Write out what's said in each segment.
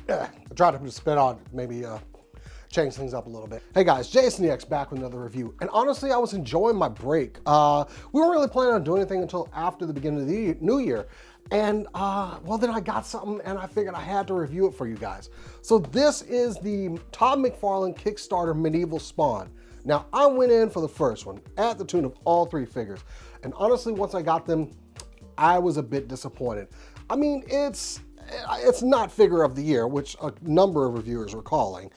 I tried to put a spin on, maybe change things up a little bit. Hey guys, Jason the X back with another review. And honestly, I was enjoying my break. We weren't really planning on doing anything until after the beginning of the new year. And well, then I got something and I figured I had to review it for you guys. So this is the Todd McFarlane Kickstarter Medieval Spawn. Now, I went in for the first one at the tune of all 3 figures. And honestly, once I got them, I was a bit disappointed. I mean, it's not figure of the year, which a number of reviewers were calling.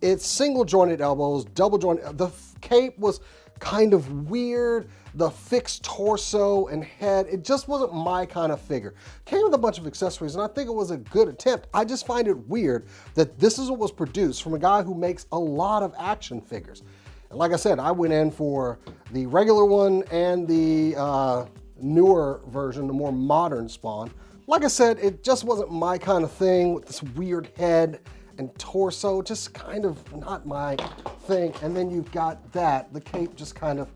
It's single jointed elbows, double jointed. The cape was kind of weird. The fixed torso and head, it just wasn't my kind of figure. Came with a bunch of accessories and I think it was a good attempt. I just find it weird that this is what was produced from a guy who makes a lot of action figures. And like I said, I went in for the regular one and the newer version, the more modern Spawn. Like I said, it just wasn't my kind of thing with this weird head and torso, just kind of not my thing. And then you've got that, the cape just kind of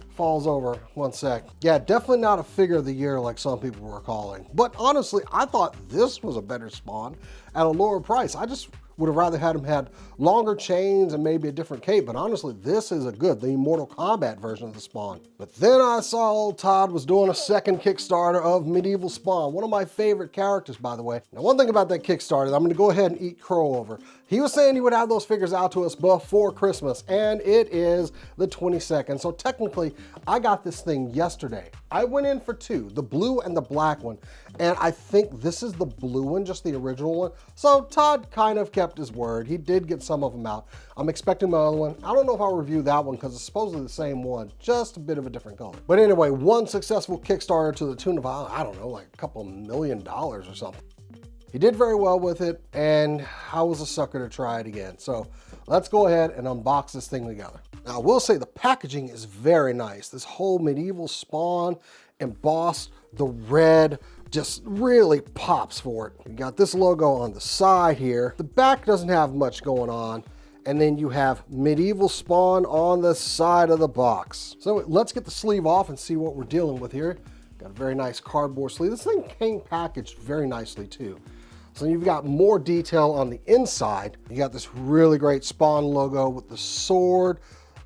falls over. One sec. Yeah, definitely not a figure of the year like some people were calling. But honestly, I thought this was a better Spawn at a lower price. I just would have rather had him had longer chains and maybe a different cape, but honestly, this is the Mortal Kombat version of the Spawn. But then I saw old Todd was doing a second Kickstarter of Medieval Spawn, one of my favorite characters, by the way. Now, one thing about that Kickstarter, I'm gonna go ahead and eat crow over. He was saying he would have those figures out to us before Christmas, and it is the 22nd, so technically, I got this thing yesterday. I went in for 2, the blue and the black one, and I think this is the blue one, just the original one. So Todd kind of kept his word. He did get some of them out. I'm expecting my other one. I don't know if I'll review that one because it's supposedly the same one, just a bit of a different color. But anyway, one successful Kickstarter to the tune of, I don't know, like a couple $1 million or something. He did very well with it, and I was a sucker to try it again. So let's go ahead and unbox this thing together. Now, I will say the packaging is very nice. This whole Medieval Spawn embossed, the red just really pops for it. You got this logo on the side here. The back doesn't have much going on. And then you have Medieval Spawn on the side of the box. So let's get the sleeve off and see what we're dealing with here. Got a very nice cardboard sleeve. This thing came packaged very nicely too. So you've got more detail on the inside. You got this really great Spawn logo with the sword.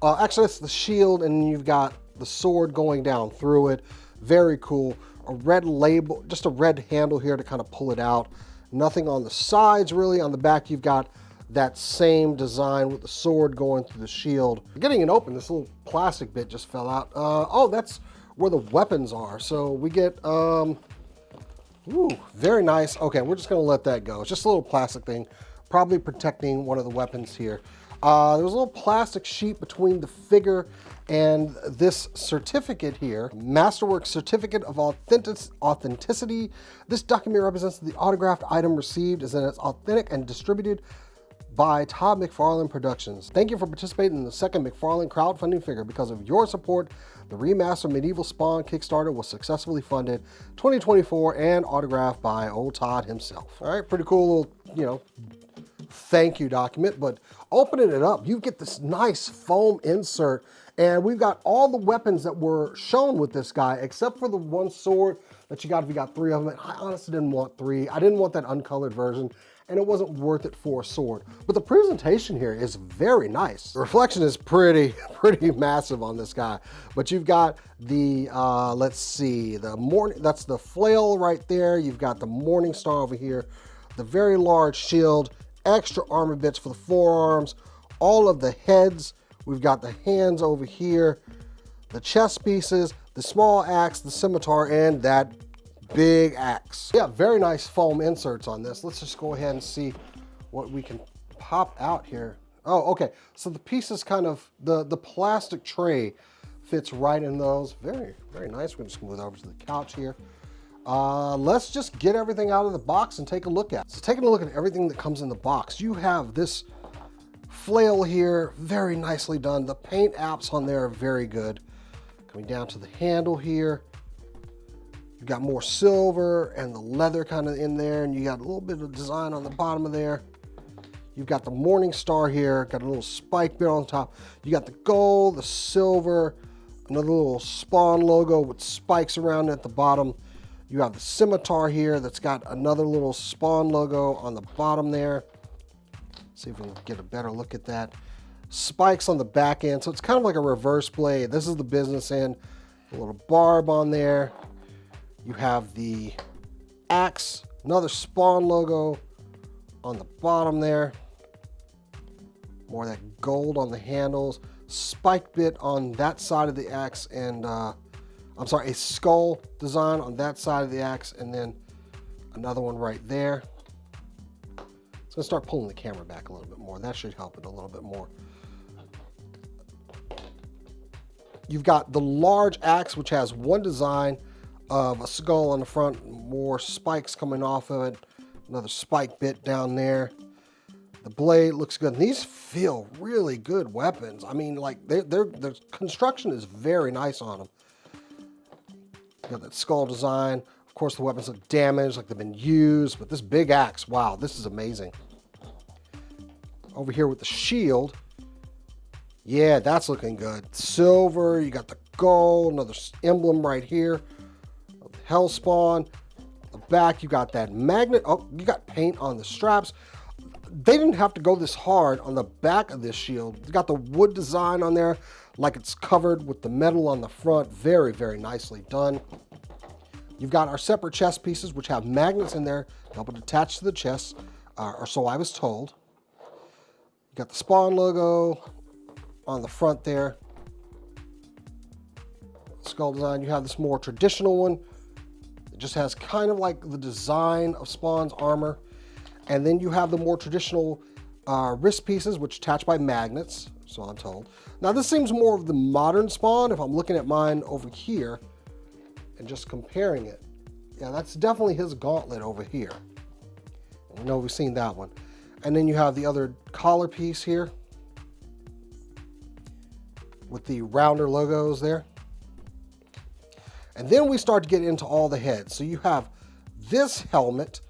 Actually, it's the shield, and you've got the sword going down through it. Very cool. A red label, just a red handle here to kind of pull it out. Nothing on the sides really. On the back, you've got that same design with the sword going through the shield. Getting it open, this little plastic bit just fell out. Oh, that's where the weapons are. So we get, ooh, very nice. Okay, we're just gonna let that go. It's just a little plastic thing, probably protecting one of the weapons here. There's a little plastic sheet between the figure and this certificate here, Masterwork Certificate of Authenticity. This document represents the autographed item received as it's authentic and distributed by Todd McFarlane Productions. Thank you for participating in the second McFarlane crowdfunding figure. Because of your support, the remastered Medieval Spawn Kickstarter was successfully funded 2024 and autographed by old Todd himself. All right, pretty cool little, thank you document. But opening it up, you get this nice foam insert, and we've got all the weapons that were shown with this guy, except for the one sword that you got if you got 3 of them. I honestly didn't want 3. I didn't want that uncolored version, and it wasn't worth it for a sword. But the presentation here is very nice. The reflection is pretty massive on this guy. But you've got the, let's see, that's the flail right there. You've got the Morning Star over here, the very large shield, extra armor bits for the forearms, all of the heads. We've got the hands over here, the chest pieces, the small axe, the scimitar, and that big axe. Yeah, very nice foam inserts on this. Let's just go ahead and see what we can pop out here. Oh, okay. So the pieces kind of, the plastic tray fits right in those. Very, very nice. We're just gonna move over to the couch here. Let's just get everything out of the box and take a look at it. So taking a look at everything that comes in the box, you have this flail here, very nicely done. The paint apps on there are very good. Coming down to the handle here, you've got more silver and the leather kind of in there, and you got a little bit of design on the bottom of there. You've got the Morning Star here, got a little spike bit on top. You got the gold, the silver, another little Spawn logo with spikes around it at the bottom. You have the scimitar here that's got another little Spawn logo on the bottom there. See if we can get a better look at that. Spikes on the back end, so it's kind of like a reverse blade. This is the business end. A little barb on there. You have the axe, another Spawn logo on the bottom there. More of that gold on the handles. Spike bit on that side of the axe, and I'm sorry, a skull design on that side of the axe, and then another one right there. It's gonna start pulling the camera back a little bit more. That should help it a little bit more. You've got the large axe, which has one design of a skull on the front, more spikes coming off of it, another spike bit down there. The blade looks good. And these feel really good weapons. I mean, like, their construction is very nice on them. You got that skull design. Of course, the weapons look damaged, like they've been used, but this big axe, wow, this is amazing. Over here with the shield, yeah, that's looking good. Silver, you got the gold, another emblem right here of the Hellspawn. The back, you got that magnet. Oh, you got paint on the straps. They didn't have to go this hard on the back of this shield. You got the wood design on there, like it's covered with the metal on the front. Very, very nicely done. You've got our separate chest pieces, which have magnets in there to help it attach to the chest, or so I was told. You got the Spawn logo on the front there. Skull design. You have this more traditional one. It just has kind of like the design of Spawn's armor. And then you have the more traditional wrist pieces, which attach by magnets, so I'm told. Now this seems more of the modern Spawn if I'm looking at mine over here and just comparing it. Yeah, that's definitely his gauntlet over here. We know we've seen that one. And then you have the other collar piece here with the rounder logos there. And then we start to get into all the heads. So you have this helmet,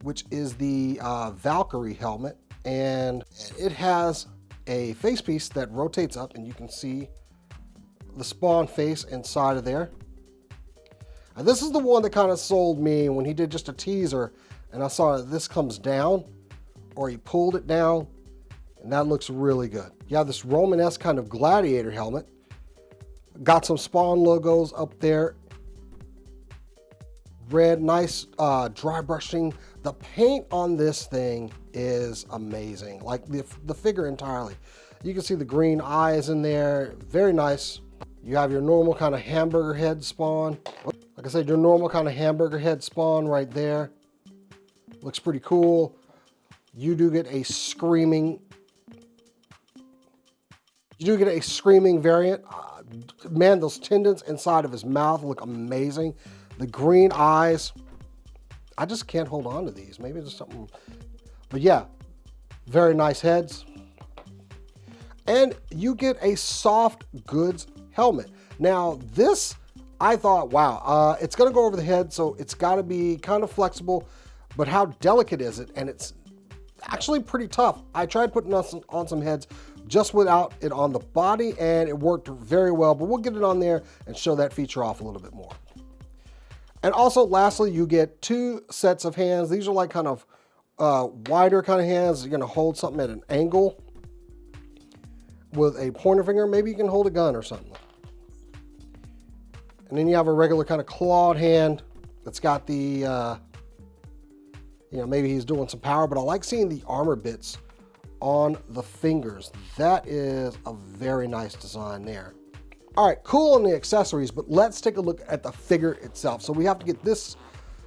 which is the Valkyrie helmet, and it has a face piece that rotates up, and you can see the Spawn face inside of there. And this is the one that kind of sold me when he did just a teaser, and I saw that this comes down, or he pulled it down, and that looks really good. You have this Romanesque kind of gladiator helmet. Got some Spawn logos up there. Red, nice dry brushing. The paint on this thing is amazing, like the figure entirely. You can see the green eyes in there, very nice. You have your normal kind of hamburger head Spawn. Like I said, your normal kind of hamburger head Spawn right there. Looks pretty cool. You do get a screaming variant. Man, those tendons inside of his mouth look amazing. The green eyes, I just can't hold on to these. Maybe there's something, but yeah, very nice heads. And you get a soft goods helmet. Now this, I thought, wow, it's gonna go over the head, so it's gotta be kind of flexible, but how delicate is it? And it's actually pretty tough. I tried putting on some heads just without it on the body, and it worked very well, but we'll get it on there and show that feature off a little bit more. And also, lastly, you get two sets of hands. These are like kind of wider kind of hands. You're gonna hold something at an angle with a pointer finger. Maybe you can hold a gun or something. And then you have a regular kind of clawed hand that's got the, maybe he's doing some power, but I like seeing the armor bits on the fingers. That is a very nice design there. All right, cool on the accessories, but let's take a look at the figure itself. So we have to get this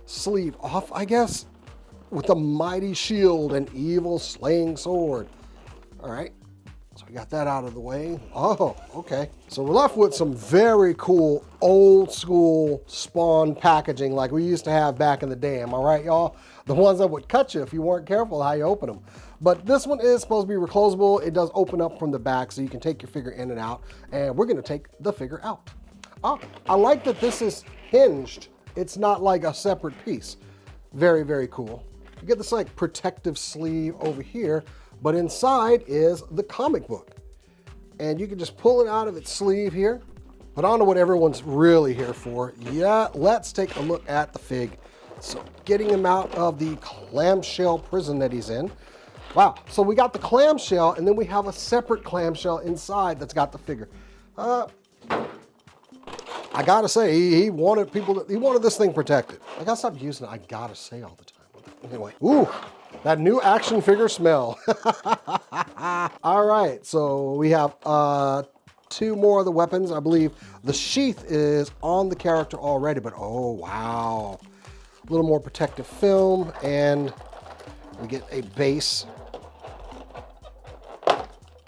sleeve off, I guess, with the mighty shield and evil slaying sword. All right, so we got that out of the way. Oh, okay. So we're left with some very cool old school Spawn packaging like we used to have back in the day. Am I right, y'all? The ones that would cut you if you weren't careful how you open them. But this one is supposed to be reclosable. It does open up from the back so you can take your figure in and out. And we're gonna take the figure out. I like that this is hinged. It's not like a separate piece. Very, very cool. You get this like protective sleeve over here, but inside is the comic book. And you can just pull it out of its sleeve here. But on to what everyone's really here for. Yeah, let's take a look at the fig. So getting him out of the clamshell prison that he's in. Wow, so we got the clamshell, and then we have a separate clamshell inside that's got the figure. I gotta say, he wanted this thing protected. I gotta stop using it, I gotta say all the time. Anyway, ooh, that new action figure smell. All right, so we have 2 more of the weapons. I believe the sheath is on the character already, but oh wow. A little more protective film, and we get a base.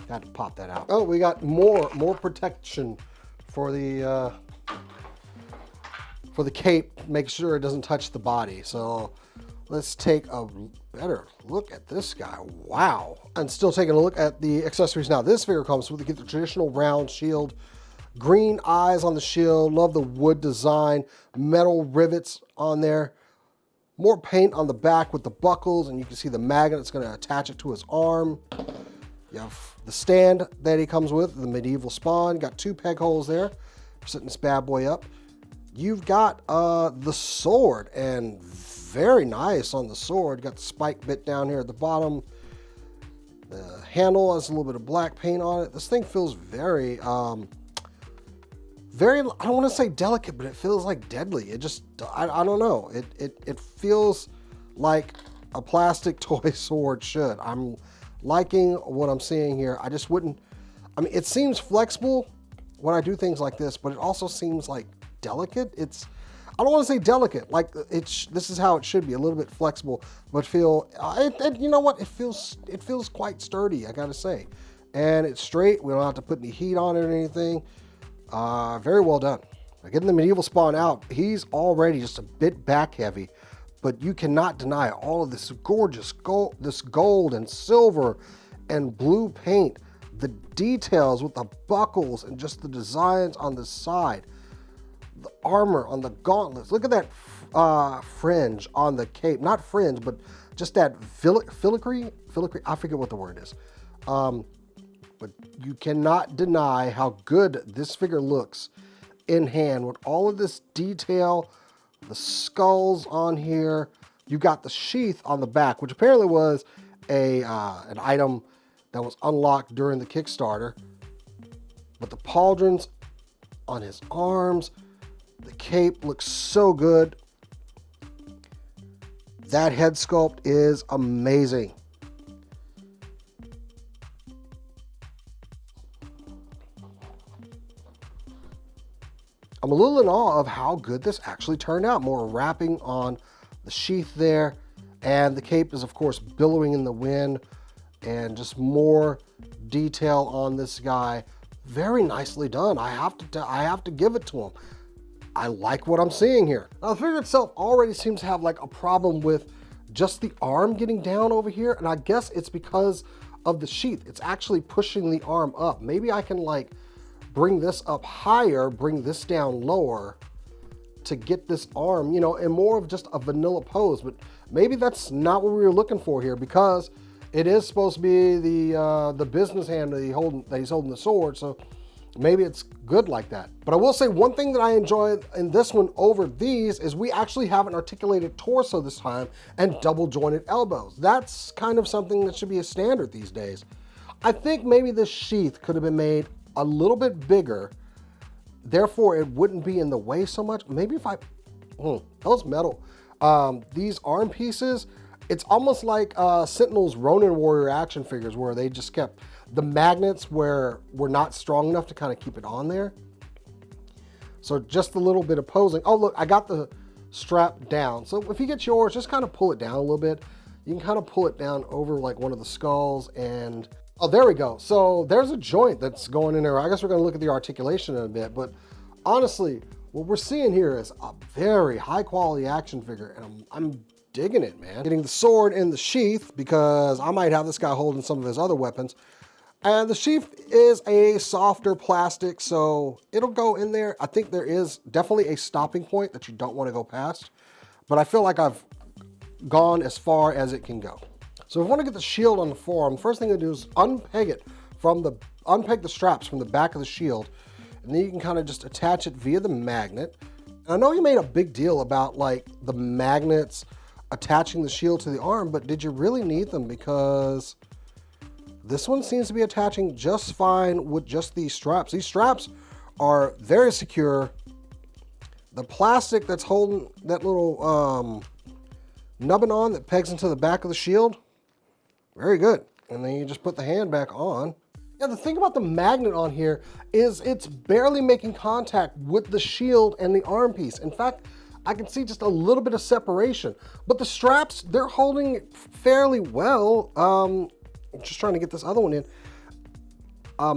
Got to pop that out. Oh, we got more protection for the cape. Make sure it doesn't touch the body. So let's take a better look at this guy. Wow. And still taking a look at the accessories now. This figure comes with the traditional round shield, green eyes on the shield. Love the wood design, metal rivets on there. More paint on the back with the buckles, and you can see the magnet that's going to attach it to his arm. You have the stand that he comes with, the Medieval Spawn. Got 2 peg holes there for setting this bad boy up. You've got the sword, and very nice on the sword. Got the spike bit down here at the bottom. The handle has a little bit of black paint on it. This thing feels very, I don't want to say delicate, but it feels like deadly. It just, I don't know. It feels like a plastic toy sword should. I'm liking what I'm seeing here. I just wouldn't, I mean, it seems flexible when I do things like this, but it also seems like delicate. I don't want to say delicate, like this is how it should be, a little bit flexible, but you know what? It feels quite sturdy, I gotta say. And it's straight. We don't have to put any heat on it or anything. Very well done. Getting the Medieval Spawn out, he's already just a bit back heavy, but you cannot deny all of this gorgeous gold, this gold and silver and blue paint, the details with the buckles and just the designs on the side, the armor on the gauntlets. Look at that fringe on the cape. Not fringe, but just that filigree. I forget what the word is. But you cannot deny how good this figure looks in hand with all of this detail, the skulls on here. You got the sheath on the back, which apparently was an item that was unlocked during the Kickstarter. But the pauldrons on his arms, the cape looks so good. That head sculpt is amazing. I'm a little in awe of how good this actually turned out. More wrapping on the sheath there, and the cape is of course billowing in the wind, and just more detail on this guy. Very nicely done. I have to give it to him. I like what I'm seeing here. Now the figure itself already seems to have like a problem with just the arm getting down over here, and I guess it's because of the sheath. It's actually pushing the arm up. Maybe I can like bring this up higher, bring this down lower to get this arm, you know, in more of just a vanilla pose. But maybe that's not what we were looking for here, because it is supposed to be the business hand that he's holding the sword. So maybe it's good like that. But I will say one thing that I enjoyed in this one over these is we actually have an articulated torso this time and double jointed elbows. That's kind of something that should be a standard these days. I think maybe this sheath could have been made a little bit bigger, therefore it wouldn't be in the way so much. Maybe if those metal, these arm pieces, it's almost like Sentinel's Ronin Warrior action figures, where they just kept the magnets were not strong enough to kind of keep it on there. So just a little bit of posing. Oh look, I got the strap down. So if you get yours, just kind of pull it down a little bit. You can kind of pull it down over like one of the skulls, and oh, there we go. So there's a joint that's going in there. I guess we're going to look at the articulation in a bit, but honestly, what we're seeing here is a very high quality action figure, and I'm digging it, man. Getting the sword in the sheath, because I might have this guy holding some of his other weapons. And the sheath is a softer plastic, so it'll go in there. I think there is definitely a stopping point that you don't want to go past, but I feel like I've gone as far as it can go. So if we want to get the shield on the forearm, the first thing to do is unpeg the straps from the back of the shield And then you can kind of just attach it via the magnet. And I know you made a big deal about like the magnets attaching the shield to the arm, but did you really need them? Because this one seems to be attaching just fine with just these straps. These straps are very secure. The plastic that's holding that little nubbin on that pegs into the back of the shield, very good. And then you just put the hand back on. Yeah, the thing about the magnet on here is it's barely making contact with the shield and the arm piece. In fact, I can see just a little bit of separation, but the straps, they're holding it fairly well. I'm just trying to get this other one in.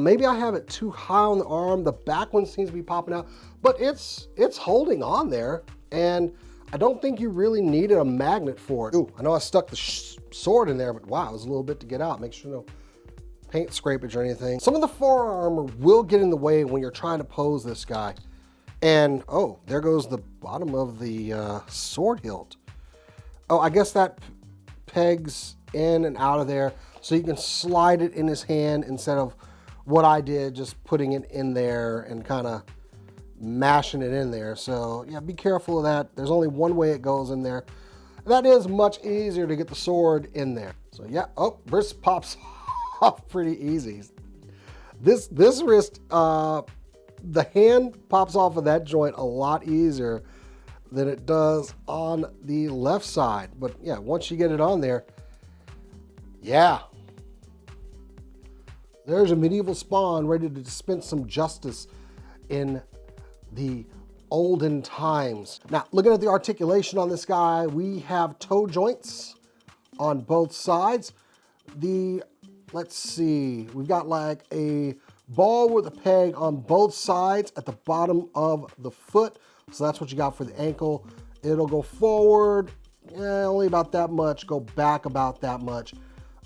Maybe I have it too high on the arm. The back one seems to be popping out, but it's holding on there. And I don't think you really needed a magnet for it. Ooh, I know I stuck the sword in there, but wow, it was a little bit to get out. Make sure no paint scrapage or anything. Some of the forearmor will get in the way when you're trying to pose this guy. And oh, there goes the bottom of the sword hilt. Oh, I guess that pegs in and out of there so you can slide it in his hand instead of what I did, just putting it in there and kind of mashing it in there. So yeah, be careful of that. There's only one way it goes in there. That is much easier to get the sword in there. So yeah, oh, wrist pops off pretty easy. This wrist, the hand pops off of that joint a lot easier than it does on the left side. But yeah, once you get it on there, yeah. There's a medieval spawn ready to dispense some justice in the olden times. Now, looking at the articulation on this guy, we have toe joints on both sides. Let's see, we've got like a ball with a peg on both sides at the bottom of the foot. So that's what you got for the ankle. It'll go forward, only about that much, go back about that much.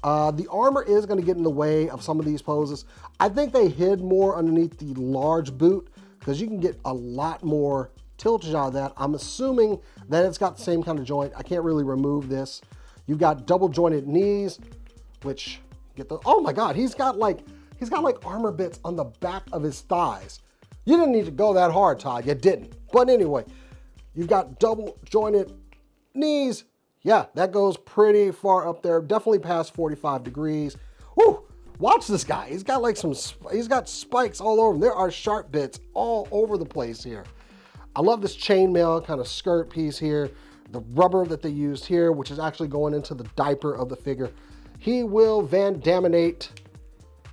The armor is going to get in the way of some of these poses. I think they hid more underneath the large boot because you can get a lot more tiltage out of that. I'm assuming that it's got the same kind of joint. I can't really remove this. You've got double jointed knees, which get the, oh my God, he's got like armor bits on the back of his thighs. You didn't need to go that hard, Todd, you didn't. But anyway, you've got double jointed knees. Yeah, that goes pretty far up there, definitely past 45 degrees. Woo, watch this guy. He's got like he's got spikes all over him. There are sharp bits all over the place here. I love this chainmail kind of skirt piece here. The rubber that they used here, which is actually going into the diaper of the figure. He will Van Daminate.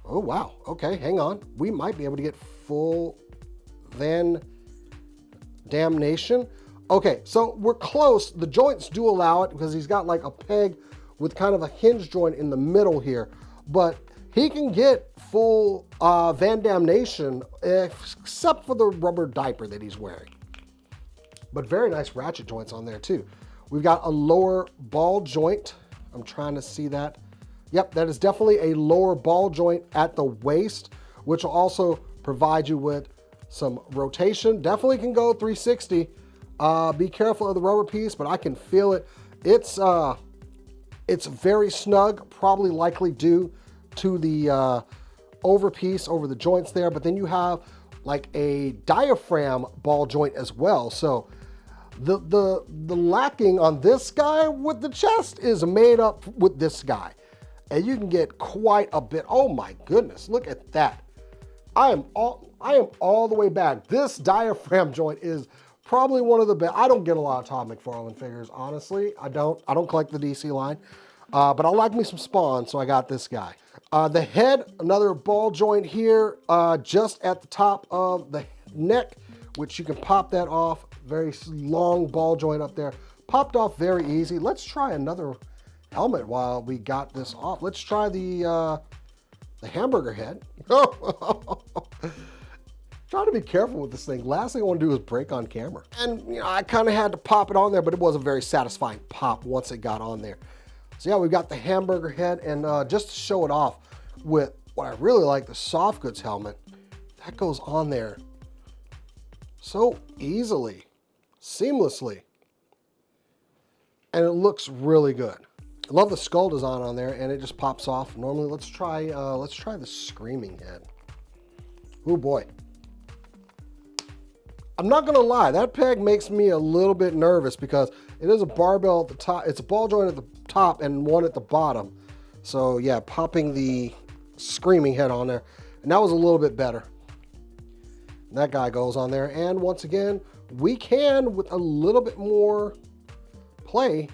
Oh, wow. Okay, hang on. We might be able to get full Van Damnation. Okay, so we're close. The joints do allow it because he's got like a peg with kind of a hinge joint in the middle here. But he can get full Van Damnation except for the rubber diaper that he's wearing. But very nice ratchet joints on there too. We've got a lower ball joint. I'm trying to see that. Yep, that is definitely a lower ball joint at the waist, which will also provide you with some rotation. Definitely can go 360. Be careful of the rubber piece, but I can feel it. It's very snug, probably likely due to the over piece over the joints there, but then you have like a diaphragm ball joint as well. So the lacking on this guy with the chest is made up with this guy. And you can get quite a bit. Oh my goodness, look at that. I am all the way back. This diaphragm joint is probably one of the best. I don't get a lot of Todd McFarlane figures, honestly. I don't collect the DC line, but I like me some Spawn, so I got this guy. The head, another ball joint here, just at the top of the neck, which you can pop that off. Very long ball joint up there. Popped off very easy. Let's try another helmet while we got this off. Let's try the hamburger head. Try to be careful with this thing. Last thing I want to do is break on camera. And you know, I kind of had to pop it on there, but it was a very satisfying pop once it got on there. So yeah, we've got the hamburger head, and just to show it off with what I really like, the soft goods helmet, that goes on there so easily, seamlessly, and it looks really good. I love the skull design on there, and it just pops off. Normally, let's try the screaming head. Oh boy. I'm not gonna lie, that peg makes me a little bit nervous because it is a barbell at the top. It's a ball joint at the top and one at the bottom. So yeah, popping the screaming head on there, and that was a little bit better. That guy goes on there, and once again, we can, with a little bit more play,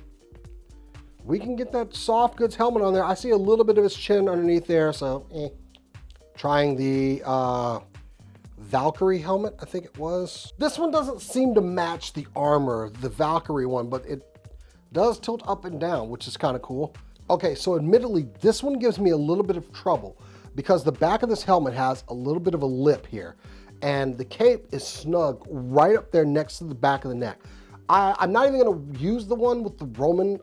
we can get that soft goods helmet on there. I see a little bit of his chin underneath there, so Trying the Valkyrie helmet, I think it was. This one doesn't seem to match the armor, the Valkyrie one, but it does tilt up and down, which is kind of cool. Okay, so admittedly, this one gives me a little bit of trouble because the back of this helmet has a little bit of a lip here, and the cape is snug right up there next to the back of the neck. I'm not even gonna use the one with the Roman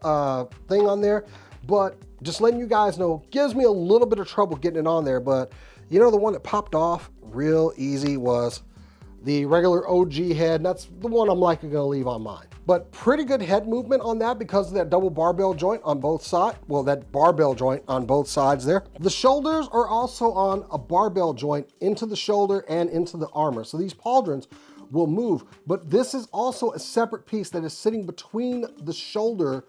thing on there, but just letting you guys know, gives me a little bit of trouble getting it on there. But you know, the one that popped off real easy was the regular OG head, and that's the one I'm likely gonna leave on mine. But pretty good head movement on that because of that double barbell joint on both sides. Well, that barbell joint on both sides there. The shoulders are also on a barbell joint into the shoulder and into the armor. So these pauldrons will move, but this is also a separate piece that is sitting between the shoulder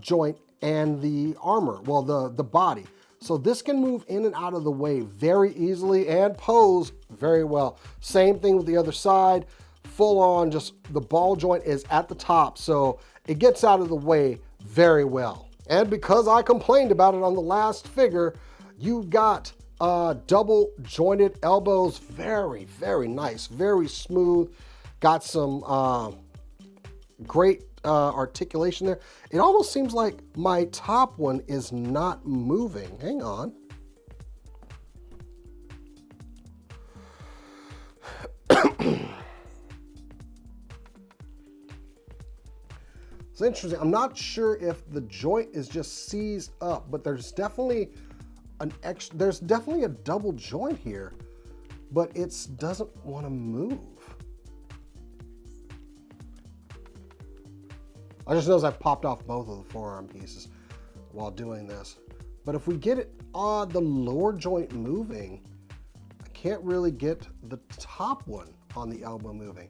joint and the armor, well, the body. So this can move in and out of the way very easily and pose very well. Same thing with the other side. Full on, just the ball joint is at the top, so it gets out of the way very well. And because I complained about it on the last figure, you got double jointed elbows. Very, very nice, very smooth. Got some great articulation there. It almost seems like my top one is not moving. Hang on. It's interesting. I'm not sure if the joint is just seized up, but there's definitely there's definitely a double joint here, but it doesn't want to move. I just noticed I popped off both of the forearm pieces while doing this. But if we get it on the lower joint moving, I can't really get the top one on the elbow moving.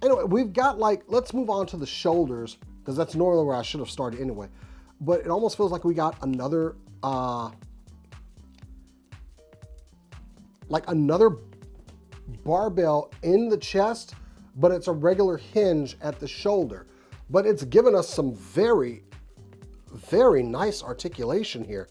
Anyway, we've got let's move on to the shoulders, because that's normally where I should have started anyway. But it almost feels like we got another, another barbell in the chest, but it's a regular hinge at the shoulder. But it's given us some very, very nice articulation here.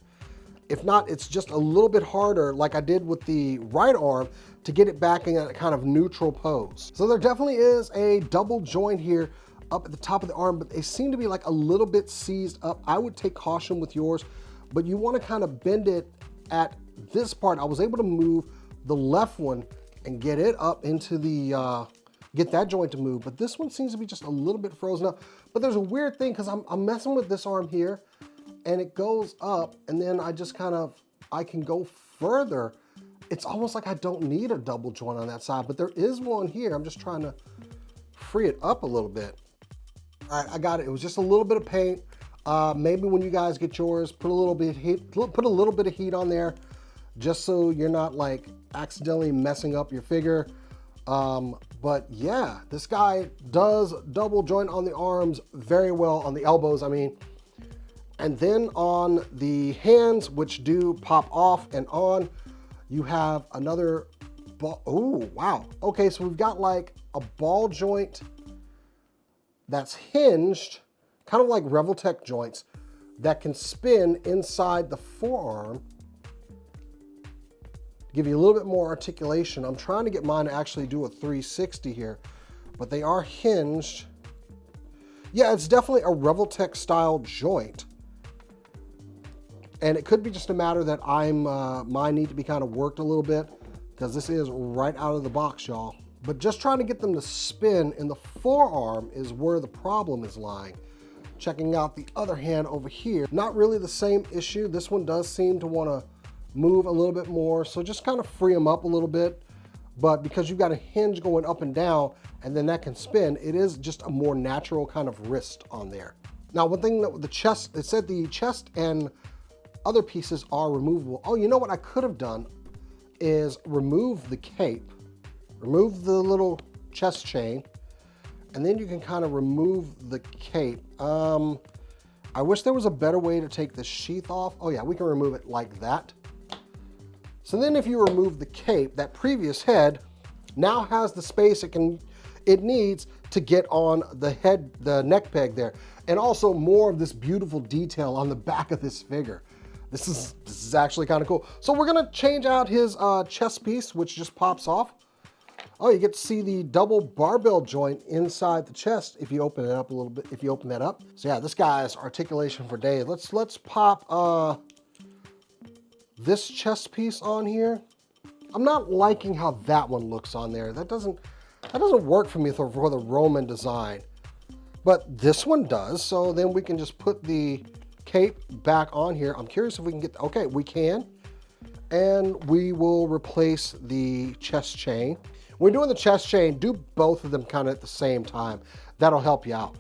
If not, it's just a little bit harder, like I did with the right arm, to get it back in that kind of neutral pose. So there definitely is a double joint here up at the top of the arm, but they seem to be like a little bit seized up. I would take caution with yours, but you want to kind of bend it at this part. I was able to move the left one and get it up into the, get that joint to move, but this one seems to be just a little bit frozen up. But there's a weird thing because I'm messing with this arm here, and it goes up, and then I just I can go further. It's almost like I don't need a double joint on that side, but there is one here. I'm just trying to free it up a little bit. All right, I got it. It was just a little bit of paint. Maybe when you guys get yours, put a little bit of heat on there, just so you're not accidentally messing up your figure. But yeah, this guy does double joint on the arms very well, on the elbows, I mean. And then on the hands, which do pop off and on, you have another ball. Oh, wow. Okay, so we've got a ball joint that's hinged, kind of like Revoltech joints, that can spin inside the forearm. Give you a little bit more articulation. I'm trying to get mine to actually do a 360 here, but they are hinged. Yeah, it's definitely a Revoltech style joint. And it could be just a matter that mine need to be kind of worked a little bit, because this is right out of the box, y'all. But just trying to get them to spin in the forearm is where the problem is lying. Checking out the other hand over here, not really the same issue. This one does seem to want to move a little bit more, so just kind of free them up a little bit. But because you've got a hinge going up and down, and then that can spin, it is just a more natural kind of wrist on there. Now, one thing that the chest, it said the chest and other pieces are removable. Oh, you know what I could have done is remove the cape, remove the little chest chain, and then you can kind of remove the cape. I wish there was a better way to take the sheath off. Oh yeah, we can remove it like that. So then if you remove the cape, that previous head now has the space it needs to get on the neck peg there. And also more of this beautiful detail on the back of this figure. This is actually kind of cool. So we're gonna change out his chest piece, which just pops off. Oh, you get to see the double barbell joint inside the chest if you open it up a little bit, if you open that up. So yeah, this guy is articulation for days. Let's pop this chest piece on here. I'm not liking how that one looks on there. That doesn't work for me for the Roman design. But this one does, so then we can just put the cape back on here. I'm curious if we can get, okay, we can. And we will replace the chest chain. When you're doing the chest chain, do both of them kind of at the same time. That'll help you out.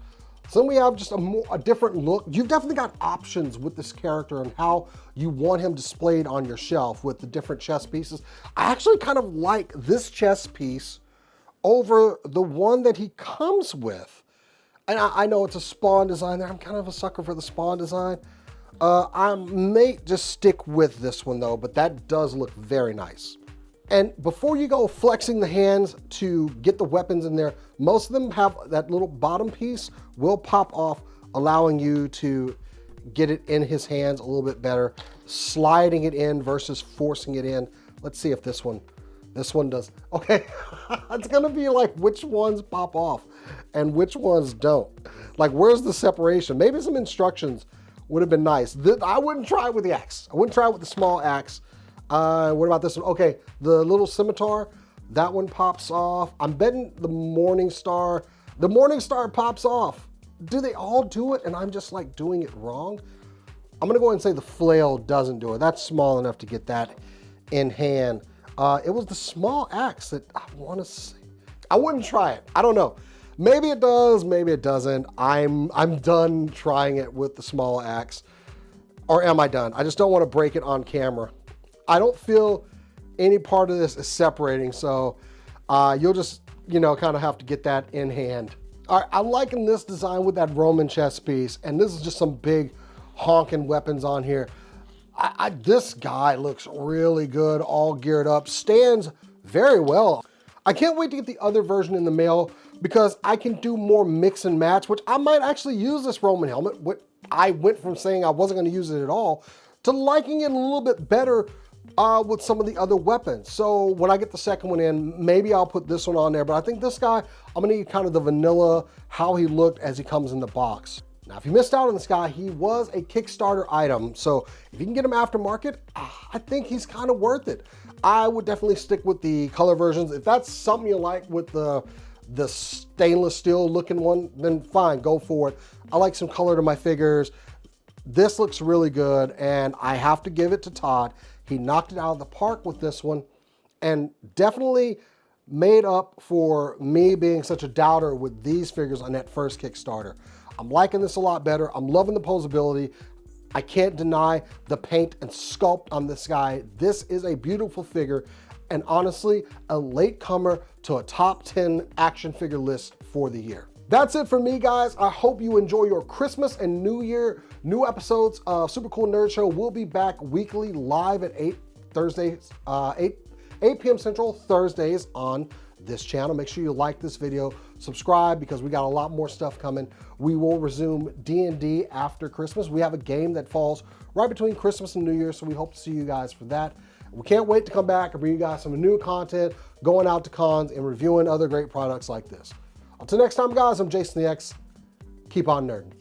So then we have just a different look. You've definitely got options with this character and how you want him displayed on your shelf with the different chest pieces. I actually kind of like this chest piece over the one that he comes with. And I know it's a Spawn design there. I'm kind of a sucker for the Spawn design. I may just stick with this one though, but that does look very nice. And before you go flexing the hands to get the weapons in there, most of them have that little bottom piece will pop off, allowing you to get it in his hands a little bit better, sliding it in versus forcing it in. Let's see if this one does. Okay, it's gonna be like which ones pop off and which ones don't. Like where's the separation? Maybe some instructions would have been nice. I wouldn't try it with the axe. I wouldn't try it with the small axe. What about this one? Okay, the little scimitar, that one pops off. I'm betting the Morning Star pops off. Do they all do it and I'm just like doing it wrong? I'm gonna go ahead and say the flail doesn't do it. That's small enough to get that in hand. It was the small axe that I want to say. I wouldn't try it. I don't know. Maybe it does, maybe it doesn't. I'm done trying it with the small axe. Or am I done? I just don't want to break it on camera. I don't feel any part of this is separating, so you'll just, kind of have to get that in hand. All right, I'm liking this design with that Roman chest piece, and this is just some big honking weapons on here. This guy looks really good, all geared up, stands very well. I can't wait to get the other version in the mail because I can do more mix and match, which I might actually use this Roman helmet. I went from saying I wasn't gonna use it at all to liking it a little bit better with some of the other weapons. So when I get the second one in, maybe I'll put this one on there, but I think this guy, I'm gonna need kind of the vanilla, how he looked as he comes in the box. Now, if you missed out on this guy, he was a Kickstarter item. So if you can get him aftermarket, I think he's kind of worth it. I would definitely stick with the color versions. If that's something you like with the stainless steel looking one, then fine, go for it. I like some color to my figures. This looks really good, and I have to give it to Todd. He knocked it out of the park with this one and definitely made up for me being such a doubter with these figures on that first Kickstarter. I'm liking this a lot better. I'm loving the posability. I can't deny the paint and sculpt on this guy. This is a beautiful figure, and honestly, a late comer to a top 10 action figure list for the year. That's it for me, guys. I hope you enjoy your Christmas and New Year. New episodes of Super Cool Nerd Show will be back weekly live at 8 p.m. Central Thursdays on this channel. Make sure you like this video, subscribe, because we got a lot more stuff coming. We will resume D&D after Christmas. We have a game that falls right between Christmas and New Year, so we hope to see you guys for that. We can't wait to come back and bring you guys some new content, going out to cons and reviewing other great products like this. Until next time, guys, I'm Jason the X. Keep on nerding.